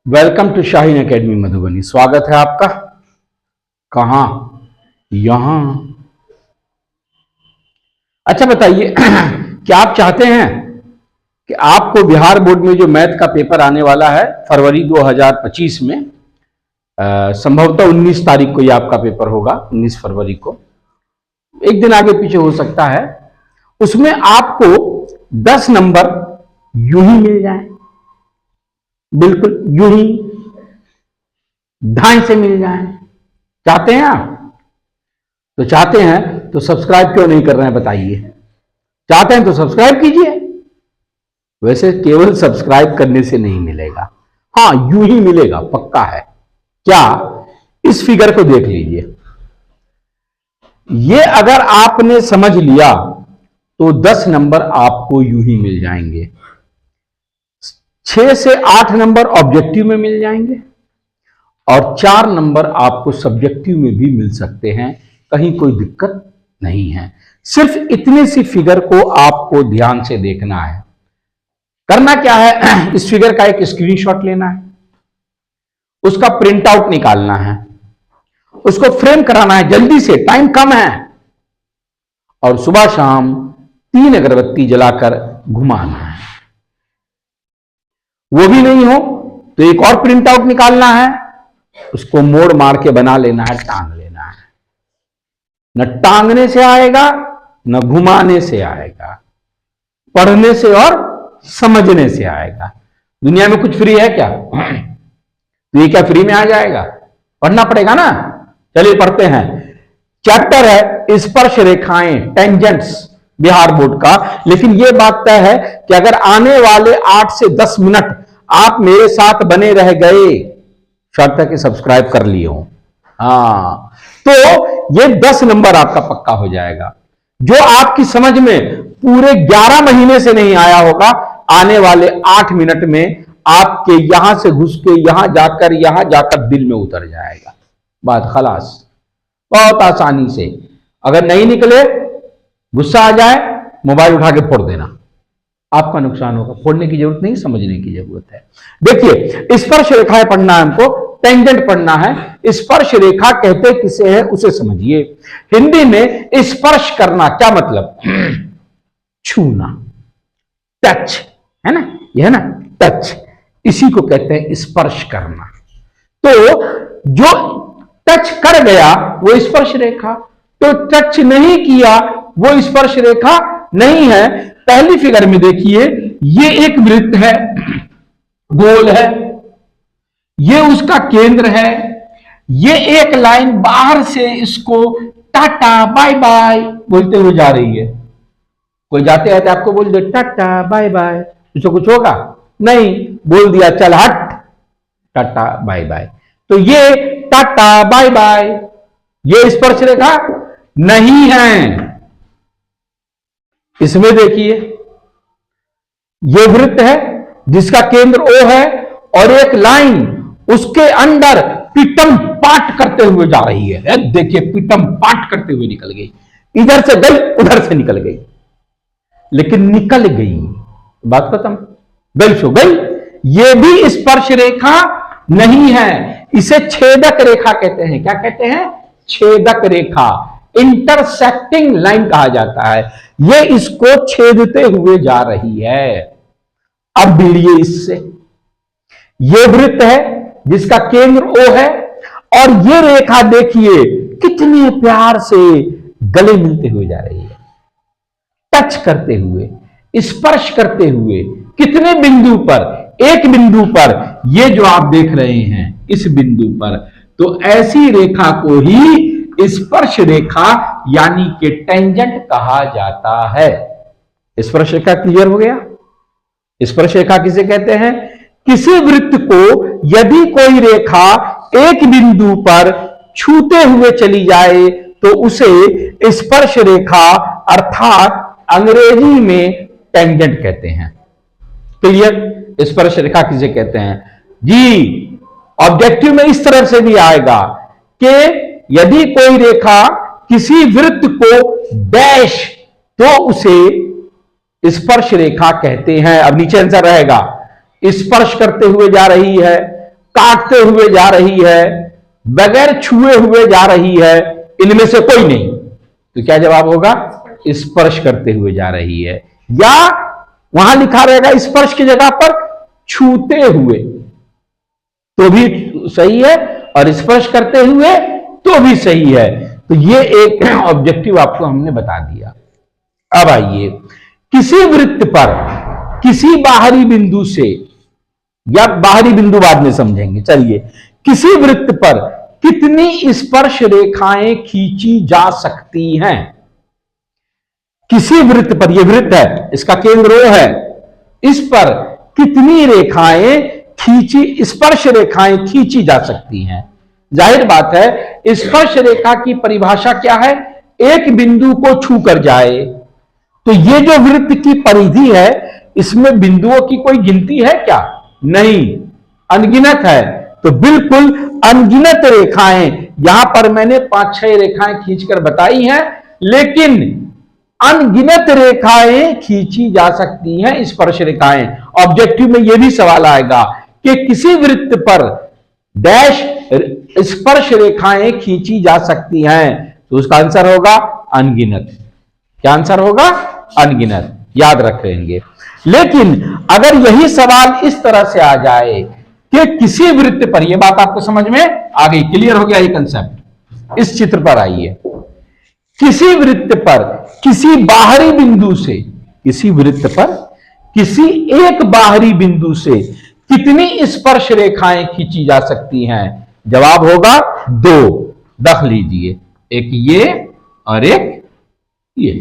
Welcome to Shaheen academy Madhubani. स्वागत है आपका। कहाँ? यहां। अच्छा बताइए, क्या आप चाहते हैं कि आपको बिहार बोर्ड में जो मैथ का पेपर आने वाला है फरवरी 2025 में, संभवतः 19 तारीख को ये आपका पेपर होगा, 19 फरवरी को, एक दिन आगे पीछे हो सकता है, उसमें आपको 10 नंबर यूं ही मिल जाए, बिल्कुल यूं ही ढाई से मिल जाए। चाहते हैं आप? तो चाहते हैं तो सब्सक्राइब क्यों नहीं कर रहे हैं बताइए। चाहते हैं तो सब्सक्राइब कीजिए। वैसे केवल सब्सक्राइब करने से नहीं मिलेगा, हाँ यूं ही मिलेगा, पक्का है। क्या? इस फिगर को देख लीजिए। ये अगर आपने समझ लिया तो 10 नंबर आपको यूं ही मिल जाएंगे। 6 से 8 नंबर ऑब्जेक्टिव में मिल जाएंगे और 4 नंबर आपको सब्जेक्टिव में भी मिल सकते हैं, कहीं कोई दिक्कत नहीं है। सिर्फ इतने सी फिगर को आपको ध्यान से देखना है। करना क्या है, इस फिगर का एक स्क्रीनशॉट लेना है, उसका प्रिंट आउट निकालना है, उसको फ्रेम कराना है जल्दी से, टाइम कम है, और सुबह शाम 3 अगरबत्ती जलाकर घुमाना है। वो भी नहीं हो तो एक और प्रिंट आउट निकालना है, उसको मोड़ मार के बना लेना है, टांग लेना है। न टांगने से आएगा न घुमाने से आएगा, पढ़ने से और समझने से आएगा। दुनिया में कुछ फ्री है क्या? तो ये क्या फ्री में आ जाएगा? पढ़ना पड़ेगा ना। चलिए पढ़ते हैं। चैप्टर है स्पर्श रेखाएं, टेंजेंट्स, बिहार बोर्ड का। लेकिन यह बात तय है कि अगर आने वाले 8 से 10 मिनट आप मेरे साथ बने रह गए, शर्त है कि सब्सक्राइब कर लिए हो, हाँ, तो ये 10 नंबर आपका पक्का हो जाएगा। जो आपकी समझ में पूरे 11 महीने से नहीं आया होगा, आने वाले 8 मिनट में आपके यहां से घुस के यहां जाकर दिल में उतर जाएगा। बात खलास, बहुत आसानी से। अगर नहीं निकले, गुस्सा आ जाए, मोबाइल उठा के फोड़ देना, आपका नुकसान होगा। फोड़ने की जरूरत नहीं, समझने की जरूरत है। देखिए, स्पर्श रेखाएं पढ़ना है हमको, टेंजेंट पढ़ना है। स्पर्श रेखा कहते किसे है उसे समझिए। हिंदी में स्पर्श करना क्या मतलब? छूना, टच, है ना, यह है ना टच, इसी को कहते हैं स्पर्श करना। तो जो टच कर गया वो स्पर्श रेखा, तो टच नहीं किया वो स्पर्श रेखा नहीं है। पहली फिगर में देखिए, ये एक वृत्त है, गोल है, ये उसका केंद्र है। ये एक लाइन बाहर से इसको टाटा बाय बाय बोलते हुए जा रही है। कोई जाते आते आपको बोल दे टाटा बाय बाय, इसको कुछ होगा नहीं, बोल दिया चल हट, टाटा बाय बाय। तो ये टाटा बाय बाय, ये स्पर्श रेखा नहीं है। इसमें देखिए, यह वृत्त है जिसका केंद्र O है और एक लाइन उसके अंदर पिटम पाट करते हुए जा रही है। देखिए, पिटम पाट करते हुए निकल गई, इधर से गई उधर से निकल गई, लेकिन निकल गई, बात खत्म, गई सो गई। यह भी स्पर्श रेखा नहीं है, इसे छेदक रेखा कहते हैं। क्या कहते हैं? छेदक रेखा, इंटरसेक्टिंग लाइन कहा जाता है। यह इसको छेदते हुए जा रही है। अब भिड़िए इससे, यह वृत्त है जिसका केंद्र O है और यह रेखा देखिए कितने प्यार से गले मिलते हुए जा रही है, टच करते हुए, स्पर्श करते हुए। कितने बिंदु पर? एक बिंदु पर, ये जो आप देख रहे हैं इस बिंदु पर। तो ऐसी रेखा को ही स्पर्श रेखा यानी कि टेंजेंट कहा जाता है। स्पर्श रेखा क्लियर हो गया? स्पर्श रेखा किसे कहते हैं? किसी वृत्त को यदि कोई रेखा एक बिंदु पर छूते हुए चली जाए तो उसे स्पर्श रेखा अर्थात अंग्रेजी में टेंजेंट कहते हैं। क्लियर? स्पर्श रेखा किसे कहते हैं जी? ऑब्जेक्टिव में इस तरह से भी आएगा कि यदि कोई रेखा किसी वृत्त को डैश तो उसे स्पर्श रेखा कहते हैं। अब नीचे आंसर रहेगा, स्पर्श करते हुए जा रही है, काटते हुए जा रही है, बगैर छुए हुए जा रही है, इनमें से कोई नहीं, तो क्या जवाब होगा? स्पर्श करते हुए जा रही है। या वहां लिखा रहेगा स्पर्श की जगह पर छूते हुए, तो भी सही है, और स्पर्श करते हुए तो भी सही है। तो ये एक ऑब्जेक्टिव आपको हमने बता दिया। अब आइए, किसी वृत्त पर किसी बाहरी बिंदु से, या बाहरी बिंदु बाद में समझेंगे, चलिए, किसी वृत्त पर कितनी स्पर्श रेखाएं खींची जा सकती हैं? किसी वृत्त पर, यह वृत्त है, इसका केंद्र O है, इस पर कितनी रेखाएं खींची, स्पर्श रेखाएं खींची जा सकती हैं? जाहिर बात है, स्पर्श रेखा की परिभाषा क्या है? एक बिंदु को छू कर जाए। तो ये जो वृत्त की परिधि है, इसमें बिंदुओं की कोई गिनती है क्या? नहीं, अनगिनत है। तो बिल्कुल अनगिनत रेखाएं, यहां पर मैंने 5-6 रेखाएं खींचकर बताई हैं, लेकिन अनगिनत रेखाएं खींची जा सकती हैं, स्पर्श रेखाएं। ऑब्जेक्टिव में यह भी सवाल आएगा कि किसी वृत्त पर डैश स्पर्श रेखाएं खींची जा सकती हैं, तो उसका आंसर होगा अनगिनत। क्या आंसर होगा? अनगिनत। याद रखेंगे। लेकिन अगर यही सवाल इस तरह से आ जाए कि किसी वृत्त पर, यह बात आपको समझ में आ गई, क्लियर हो गया ये कंसेप्ट? इस चित्र पर आइए, किसी वृत्त पर किसी बाहरी बिंदु से, किसी वृत्त पर किसी एक बाहरी बिंदु से कितनी स्पर्श रेखाएं खींची जा सकती हैं? जवाब होगा 2। रख लीजिए, एक ये और एक ये।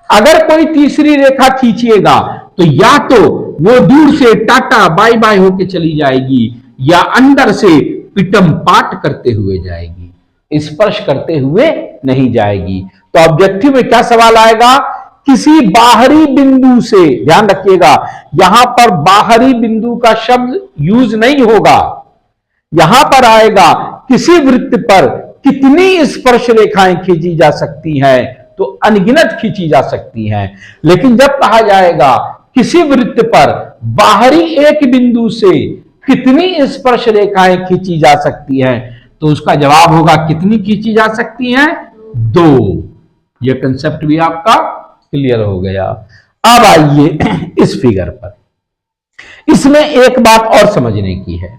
अगर कोई तीसरी रेखा खींचिएगा तो या तो वो दूर से टाटा बाय बाय होके चली जाएगी, या अंदर से पिटम पाट करते हुए जाएगी, स्पर्श करते हुए नहीं जाएगी। तो ऑब्जेक्टिव में क्या सवाल आएगा? किसी बाहरी बिंदु से, ध्यान रखिएगा, यहां पर बाहरी बिंदु का शब्द यूज नहीं होगा, यहां पर आएगा किसी वृत्त पर कितनी स्पर्श रेखाएं खींची जा सकती हैं, तो अनगिनत खींची जा सकती हैं। लेकिन जब कहा जाएगा किसी वृत्त पर बाहरी एक बिंदु से कितनी स्पर्श रेखाएं खींची जा सकती हैं, तो उसका जवाब होगा कितनी खींची जा सकती हैं? 2। यह कंसेप्ट भी आपका क्लियर हो गया। अब आइए इस फिगर पर, इसमें एक बात और समझने की है।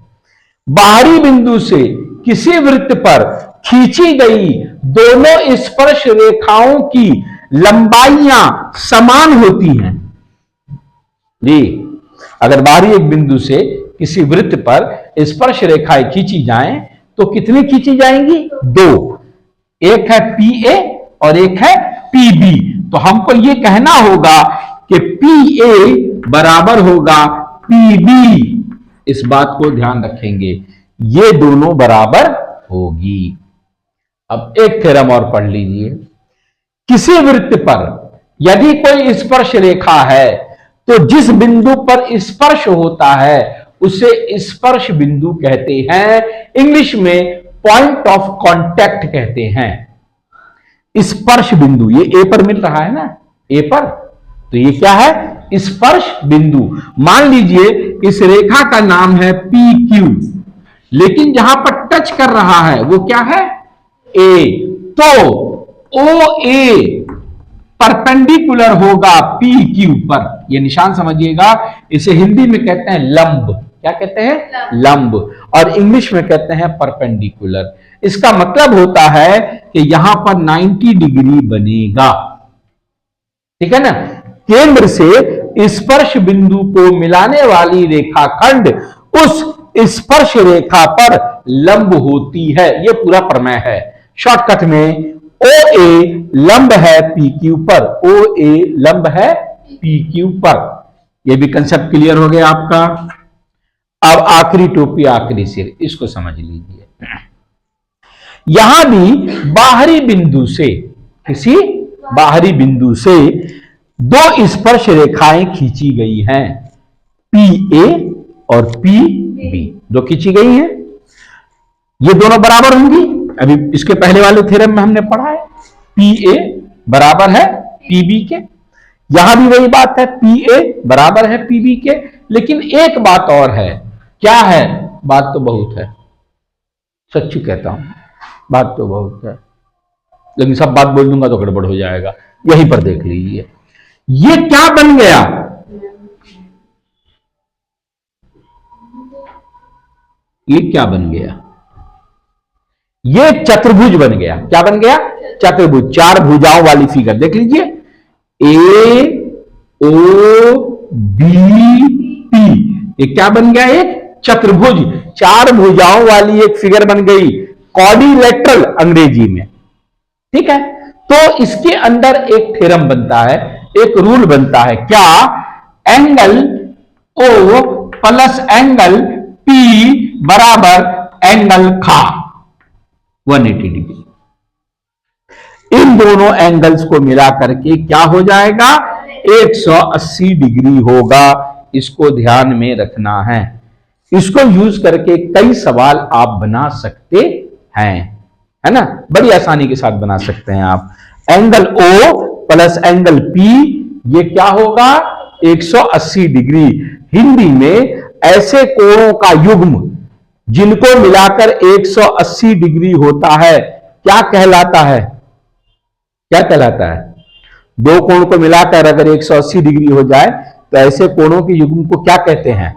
बाहरी बिंदु से किसी वृत्त पर खींची गई दोनों स्पर्श रेखाओं की लंबाइयां समान होती हैं जी। अगर बाहरी एक बिंदु से किसी वृत्त पर स्पर्श रेखाएं खींची जाएं तो कितनी खींची जाएंगी? 2। एक है PA और एक है PB। तो हमको यह कहना होगा कि PA बराबर होगा PB। इस बात को ध्यान रखेंगे, ये दोनों बराबर होगी। अब एक थ्योरम और पढ़ लीजिए। किसी वृत्त पर यदि कोई स्पर्श रेखा है तो जिस बिंदु पर स्पर्श होता है उसे स्पर्श बिंदु कहते हैं, इंग्लिश में पॉइंट ऑफ कांटेक्ट कहते हैं। स्पर्श बिंदु, ये ए पर मिल रहा है ना, ए पर, तो ये क्या है? स्पर्श बिंदु। मान लीजिए इस रेखा का नाम है PQ, लेकिन जहां पर टच कर रहा है वो क्या है? A। तो OA परपेंडिकुलर होगा PQ पर। ये निशान समझिएगा, इसे हिंदी में कहते हैं लंब। क्या कहते हैं? लंब। और इंग्लिश में कहते हैं परपेंडिकुलर। इसका मतलब होता है कि यहां पर 90 डिग्री बनेगा, ठीक है ना। केंद्र से स्पर्श बिंदु को मिलाने वाली रेखाखंड उस स्पर्श रेखा पर लंब होती है। यह पूरा प्रमेय है। शॉर्टकट में OA लंब है PQ पर, OA लंब है PQ पर। यह भी कंसेप्ट क्लियर हो गया आपका। अब आखिरी टोपी, आखिरी सिर, इसको समझ लीजिए। यहां भी बाहरी बिंदु से, किसी बाहरी बिंदु से 2 स्पर्श रेखाएं खींची गई हैं, PA और PB। जो खींची गई हैं ये दोनों बराबर होंगी। अभी इसके पहले वाले थ्योरम में हमने पढ़ा है PA बराबर है PB के। यहां भी वही बात है, PA बराबर है PB के। लेकिन एक बात और है, क्या है? बात तो बहुत है, सच्ची कहता हूं, बात तो बहुत है, लेकिन सब बात बोल दूंगा तो गड़बड़ हो जाएगा। यहीं पर देख लीजिए, ये क्या बन गया, ये क्या बन गया, ये चतुर्भुज बन गया। क्या बन गया? चतुर्भुज, चार भुजाओं वाली फिगर देख लीजिए, ए ओ बी टी, ये क्या बन गया? एक चतुर्भुज, चार भुजाओं वाली एक फिगर बन गई, क्वाड्रिलेटरल अंग्रेजी में। ठीक है, तो इसके अंदर एक थ्योरम बनता है, एक रूल बनता है, क्या? Angle O plus angle P बराबर एंगल खा 180 डिग्री। इन दोनों एंगल्स को मिला करके क्या हो जाएगा? 180 डिग्री होगा। इसको ध्यान में रखना है, इसको यूज करके कई सवाल आप बना सकते हैं, है ना, बड़ी आसानी के साथ बना सकते हैं आप। Angle O plus angle P, ये क्या होगा? 180 डिग्री। हिंदी में ऐसे कोणों का युग्म जिनको मिलाकर 180 डिग्री होता है क्या कहलाता है? क्या कहलाता है? दो कोण को मिलाकर अगर 180 डिग्री हो जाए तो ऐसे कोणों के युग्म को क्या कहते हैं?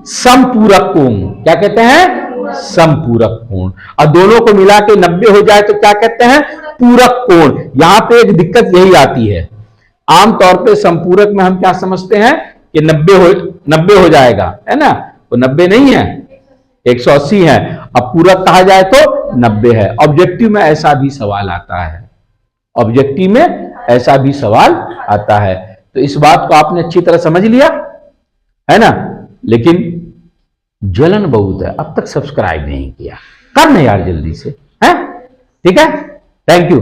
समपूरक कोण। क्या कहते हैं? समपूरक कोण। और दोनों को मिला के 90 हो जाए तो क्या कहते हैं? पूरक कोण। यहां पे एक दिक्कत यही आती है, आमतौर पे समपूरक में हम क्या समझते हैं कि 90 हो जाएगा, है ना, वो 90 नहीं है, 180 है। अब पूरक कहा जाए तो 90 है। ऑब्जेक्टिव में ऐसा भी सवाल आता है, ऑब्जेक्टिव में ऐसा भी सवाल आता है। तो इस बात को आपने अच्छी तरह समझ लिया, है ना। लेकिन जलन बहुत है, अब तक सब्सक्राइब नहीं किया, करना यार जल्दी से, है? ठीक है, थैंक यू।